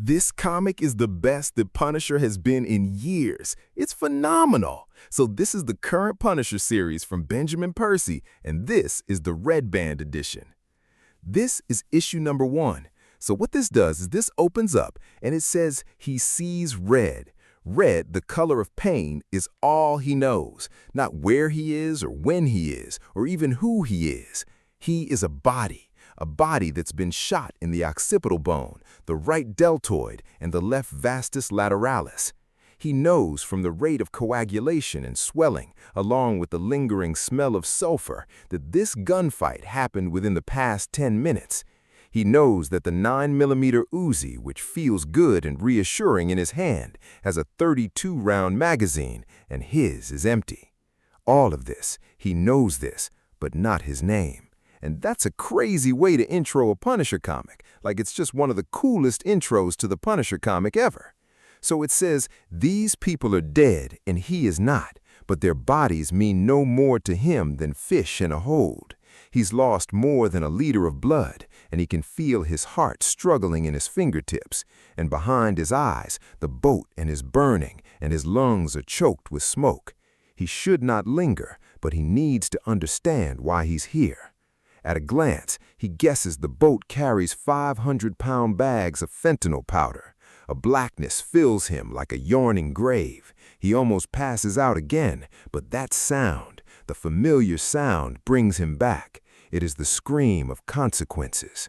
This comic is the best the Punisher has been in years. It's phenomenal. So this is the current Punisher series from Benjamin Percy, and this is the Red Band edition. This is issue number 1. So what this does is this opens up, and it says he sees red. Red, the color of pain, is all he knows, not where he is or when he is, or even who he is. He is a body that's been shot in the occipital bone, the right deltoid, and the left vastus lateralis. He knows from the rate of coagulation and swelling, along with the lingering smell of sulfur, that this gunfight happened within the past 10 minutes. He knows that the 9mm Uzi, which feels good and reassuring in his hand, has a 32-round magazine, and his is empty. All of this, he knows this, but not his name. And that's a crazy way to intro a Punisher comic, like it's just one of the coolest intros to the Punisher comic ever. So it says, these people are dead and he is not, but their bodies mean no more to him than fish in a hold. He's lost more than a liter of blood, and he can feel his heart struggling in his fingertips, and behind his eyes, the boat is burning, and his lungs are choked with smoke. He should not linger, but he needs to understand why he's here. At a glance, he guesses the boat carries 500-pound bags of fentanyl powder. A blackness fills him like a yawning grave. He almost passes out again, but that sound, the familiar sound, brings him back. It is the scream of consequences.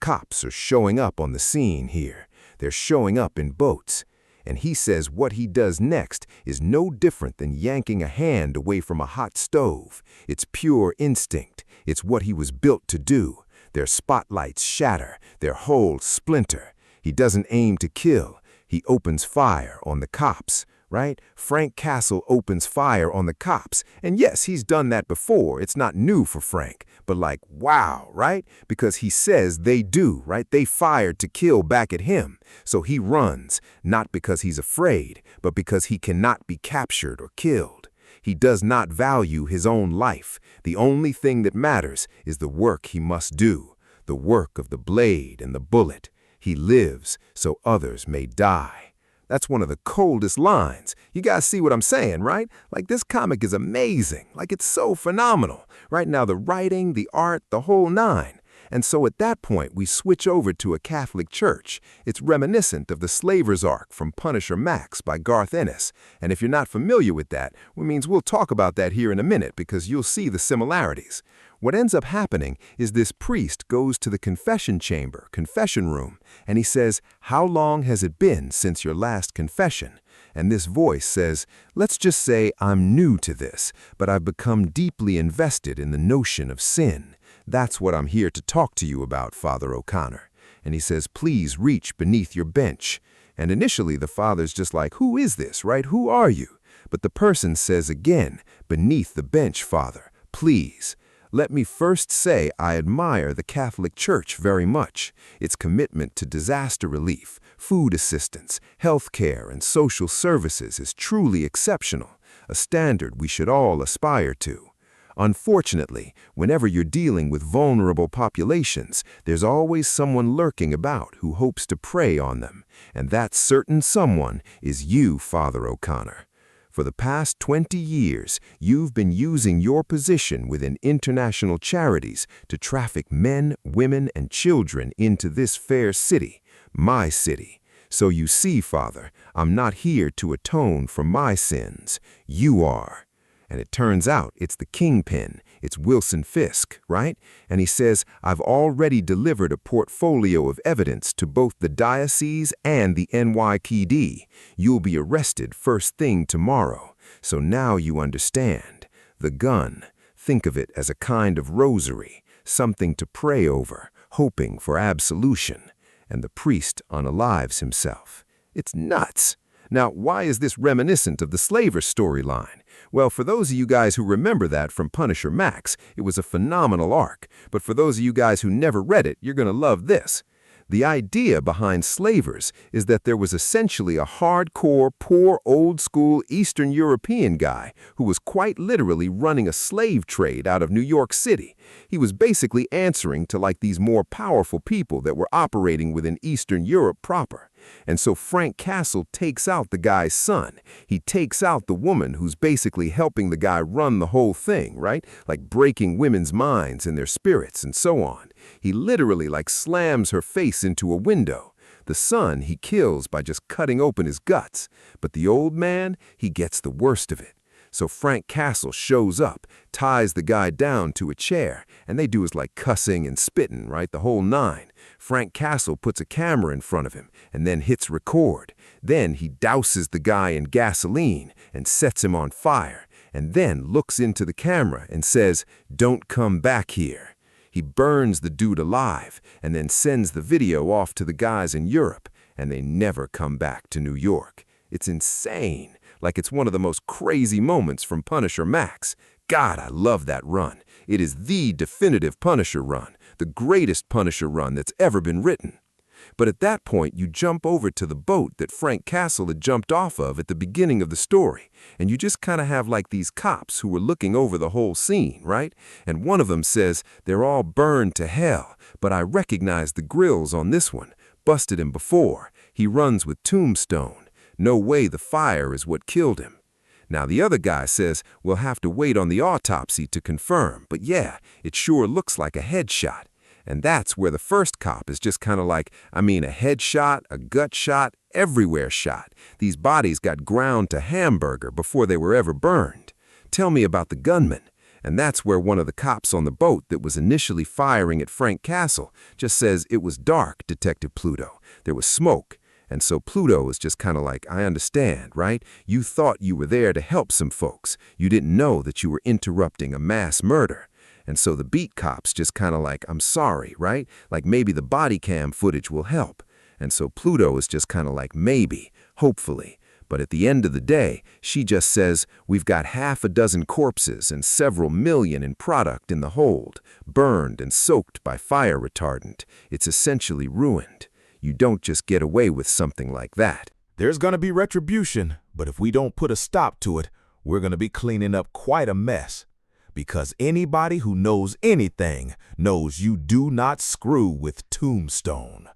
Cops are showing up on the scene here. They're showing up in boats. And he says what he does next is no different than yanking a hand away from a hot stove. It's pure instinct. It's what he was built to do. Their spotlights shatter, their holes splinter. He doesn't aim to kill. He opens fire on the cops, right? Frank Castle opens fire on the cops. And yes, he's done that before. It's not new for Frank. But like, wow, right? Because he says they do, right? They fired to kill back at him. So he runs, not because he's afraid, but because he cannot be captured or killed. He does not value his own life. The only thing that matters is the work he must do, the work of the blade and the bullet. He lives so others may die. That's one of the coldest lines. You guys see what I'm saying, right? Like, this comic is amazing. Like, it's so phenomenal. Right now, the writing, the art, the whole nine. And so at that point, we switch over to a Catholic church. It's reminiscent of the Slaver's Ark from Punisher Max by Garth Ennis. And if you're not familiar with that, it means we'll talk about that here in a minute because you'll see the similarities. What ends up happening is this priest goes to the confession chamber, confession room, and he says, "How long has it been since your last confession?" And this voice says, "Let's just say I'm new to this, but I've become deeply invested in the notion of sin. That's what I'm here to talk to you about, Father O'Connor." And he says, "Please reach beneath your bench." And initially the father's just like, "Who is this, right? Who are you?" But the person says again, "Beneath the bench, Father, please. Let me first say I admire the Catholic Church very much. Its commitment to disaster relief, food assistance, health care, and social services is truly exceptional, a standard we should all aspire to. Unfortunately, whenever you're dealing with vulnerable populations, there's always someone lurking about who hopes to prey on them, and that certain someone is you, Father O'Connor. For the past 20 years, you've been using your position within international charities to traffic men, women, and children into this fair city, my city. So you see, Father, I'm not here to atone for my sins. You are." And it turns out it's the kingpin. It's Wilson Fisk, right? And he says, "I've already delivered a portfolio of evidence to both the diocese and the NYPD. You'll be arrested first thing tomorrow. So now you understand. The gun, think of it as a kind of rosary, something to pray over, hoping for absolution." And the priest unalives himself. It's nuts. Now, why is this reminiscent of the Slaver storyline? Well, for those of you guys who remember that from Punisher Max, it was a phenomenal arc. But for those of you guys who never read it, you're going to love this. The idea behind Slavers is that there was essentially a hardcore, poor, old-school Eastern European guy who was quite literally running a slave trade out of New York City. He was basically answering to like these more powerful people that were operating within Eastern Europe proper. And so Frank Castle takes out the guy's son. He takes out the woman who's basically helping the guy run the whole thing, right? Like breaking women's minds and their spirits and so on. He literally like slams her face into a window. The son he kills by just cutting open his guts. But the old man, he gets the worst of it. So Frank Castle shows up, ties the guy down to a chair, and they do his like cussing and spitting, right? The whole nine. Frank Castle puts a camera in front of him and then hits record. Then he douses the guy in gasoline and sets him on fire, and then looks into the camera and says, "Don't come back here." He burns the dude alive and then sends the video off to the guys in Europe, and they never come back to New York. It's insane. Like it's one of the most crazy moments from Punisher Max. God, I love that run. It is the definitive Punisher run, the greatest Punisher run that's ever been written. But at that point, you jump over to the boat that Frank Castle had jumped off of at the beginning of the story, and you just kind of have like these cops who were looking over the whole scene, right? And one of them says, "They're all burned to hell, but I recognize the grills on this one. Busted him before. He runs with Tombstone. No way the fire is what killed him." Now the other guy says, "We'll have to wait on the autopsy to confirm, but yeah, it sure looks like a headshot." And that's where the first cop is just kind of like, I mean, a headshot, a gut shot, everywhere shot. These bodies got ground to hamburger before they were ever burned. Tell me about the gunman. And that's where one of the cops on the boat that was initially firing at Frank Castle just says, "It was dark, Detective Pluto. There was smoke." And so Pluto is just kind of like, "I understand, right? You thought you were there to help some folks. You didn't know that you were interrupting a mass murder." And so the beat cops just kind of like, "I'm sorry, right? Like maybe the body cam footage will help." And so Pluto is just kind of like, "Maybe, hopefully." But at the end of the day, she just says, "We've got 6 corpses and several million in product in the hold, burned and soaked by fire retardant. It's essentially ruined. You don't just get away with something like that." There's gonna be retribution, but if we don't put a stop to it, we're gonna be cleaning up quite a mess. Because anybody who knows anything knows you do not screw with Tombstone.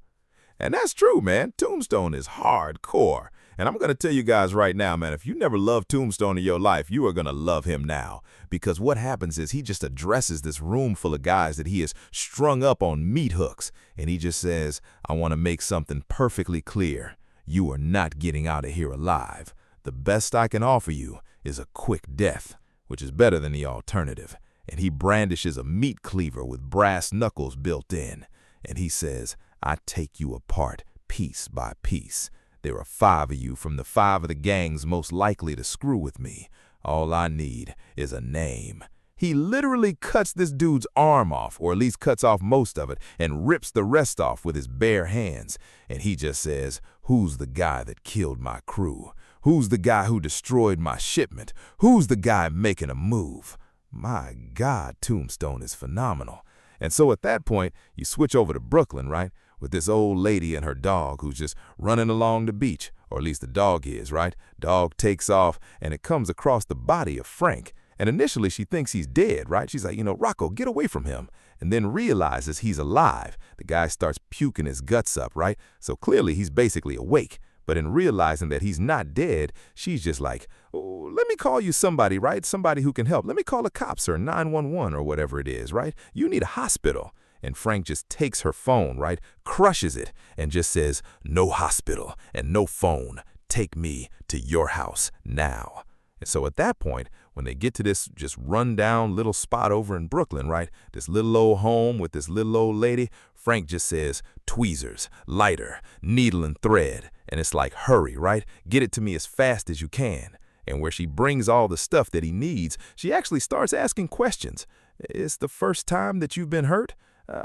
And that's true, man. Tombstone is hardcore. And I'm going to tell you guys right now, man, if you never loved Tombstone in your life, you are going to love him now. Because what happens is he just addresses this room full of guys that he has strung up on meat hooks. And he just says, "I want to make something perfectly clear. You are not getting out of here alive. The best I can offer you is a quick death, which is better than the alternative." And he brandishes a meat cleaver with brass knuckles built in. And he says, "I take you apart piece by piece. There are 5 of you from the 5 of the gangs most likely to screw with me. All I need is a name." He literally cuts this dude's arm off, or at least cuts off most of it, and rips the rest off with his bare hands. And he just says, "Who's the guy that killed my crew? Who's the guy who destroyed my shipment? Who's the guy making a move?" My God, Tombstone is phenomenal. And so at that point, you switch over to Brooklyn, right? With this old lady and her dog who's just running along the beach, or at least the dog is, right? Dog takes off, and it comes across the body of Frank. And initially, she thinks he's dead, right? She's like, "Rocco, get away from him." And then realizes he's alive. The guy starts puking his guts up, right? So clearly, he's basically awake. But in realizing that he's not dead, she's just like, "Oh, let me call you somebody, right? Somebody who can help. Let me call the cops or 911 or whatever it is, right? You need a hospital." And Frank just takes her phone, right? Crushes it and just says, "No hospital and no phone. Take me to your house now." And so at that point, when they get to this just run-down little spot over in Brooklyn, right? This little old home with this little old lady, Frank just says, "Tweezers, lighter, needle and thread." And it's like, hurry, right? Get it to me as fast as you can. And where she brings all the stuff that he needs, she actually starts asking questions. "It's the first time that you've been hurt?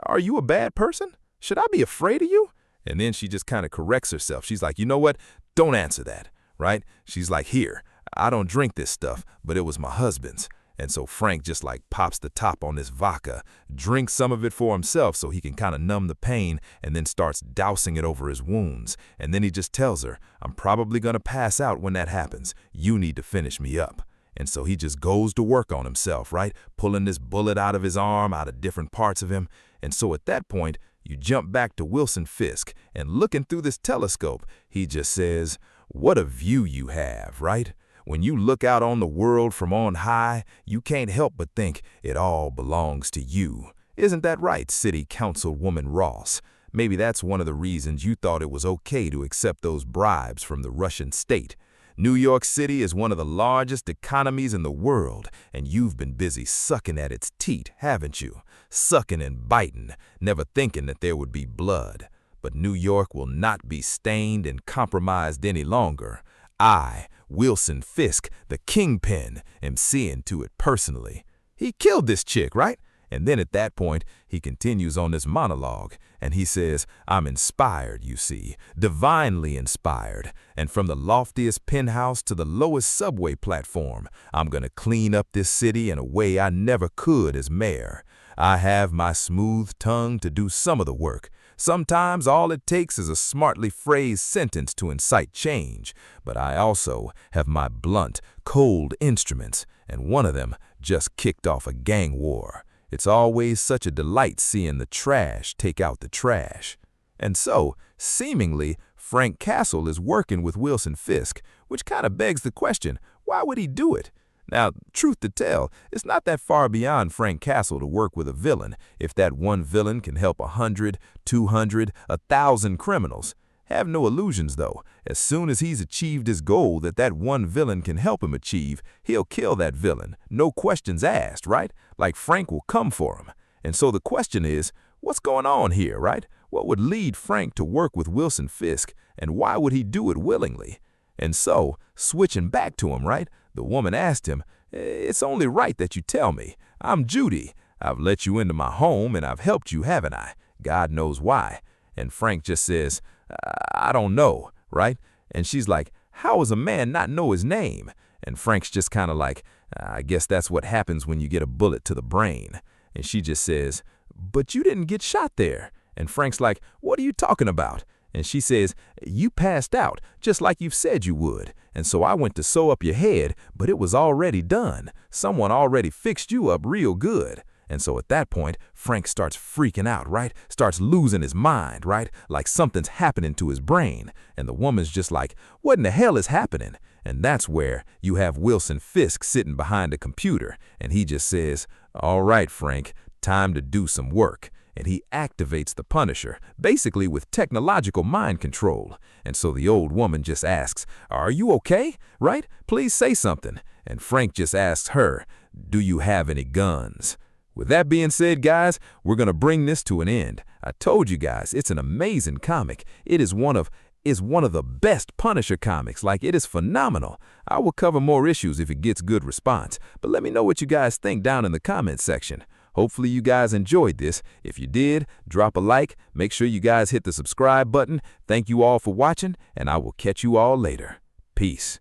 Are you a bad person? Should I be afraid of you?" And then she just kind of corrects herself. She's like, "You know what? Don't answer that," right? She's like, "Here, I don't drink this stuff, but it was my husband's." And so Frank just like pops the top on this vodka, drinks some of it for himself so he can kind of numb the pain, and then starts dousing it over his wounds. And then he just tells her, "I'm probably going to pass out when that happens. You need to finish me up." And so he just goes to work on himself, right? Pulling this bullet out of his arm, out of different parts of him. And so at that point, You jump back to Wilson Fisk, and looking through this telescope, he just says, "What a view you have, right? When you look out on the world from on high, you can't help but think it all belongs to you. Isn't that right, City Councilwoman Ross? Maybe that's one of the reasons you thought it was okay to accept those bribes from the Russian state. New York City is one of the largest economies in the world, and you've been busy sucking at its teat, haven't you? Sucking and biting, never thinking that there would be blood. But New York will not be stained and compromised any longer. I, Wilson Fisk, the kingpin, am seeing to it personally." He killed this chick, right? And then at that point, he continues on this monologue, and he says, "I'm inspired, you see, divinely inspired, and from the loftiest penthouse to the lowest subway platform, I'm gonna clean up this city in a way I never could as mayor. I have my smooth tongue to do some of the work. Sometimes all it takes is a smartly phrased sentence to incite change, but I also have my blunt, cold instruments, and one of them just kicked off a gang war. It's always such a delight seeing the trash take out the trash." And so, seemingly, Frank Castle is working with Wilson Fisk, which kind of begs the question, why would he do it? Now, truth to tell, it's not that far beyond Frank Castle to work with a villain if that one villain can help 100, 200, 1,000 criminals. Have no illusions, though. As soon as he's achieved his goal that one villain can help him achieve, he'll kill that villain. No questions asked, right? Like Frank will come for him. And so the question is, what's going on here, right? What would lead Frank to work with Wilson Fisk, and why would he do it willingly? And so, switching back to him, right? The woman asked him, "It's only right that you tell me. I'm Judy. I've let you into my home, and I've helped you, haven't I? God knows why." And Frank just says, "I don't know," right? And she's like, "How does a man not know his name?" And Frank's just kind of like, "I guess that's what happens when you get a bullet to the brain." And she just says, "But you didn't get shot there." And Frank's like, "What are you talking about?" And she says, "You passed out, just like you've said you would. And so I went to sew up your head, but it was already done. Someone already fixed you up real good." And so at that point, Frank starts freaking out, right? Starts losing his mind, right? Like something's happening to his brain. And the woman's just like, "What in the hell is happening?" And that's where you have Wilson Fisk sitting behind a computer. And he just says, "All right, Frank, time to do some work." And he activates the Punisher, basically with technological mind control. And so the old woman just asks, "Are you okay? Right? Please say something." And Frank just asks her, "Do you have any guns?" With that being said, guys, we're going to bring this to an end. I told you guys, it's an amazing comic. It is one of the best Punisher comics. Like, it is phenomenal. I will cover more issues if it gets good response. But let me know what you guys think down in the comments section. Hopefully you guys enjoyed this. If you did, drop a like. Make sure you guys hit the subscribe button. Thank you all for watching, and I will catch you all later. Peace.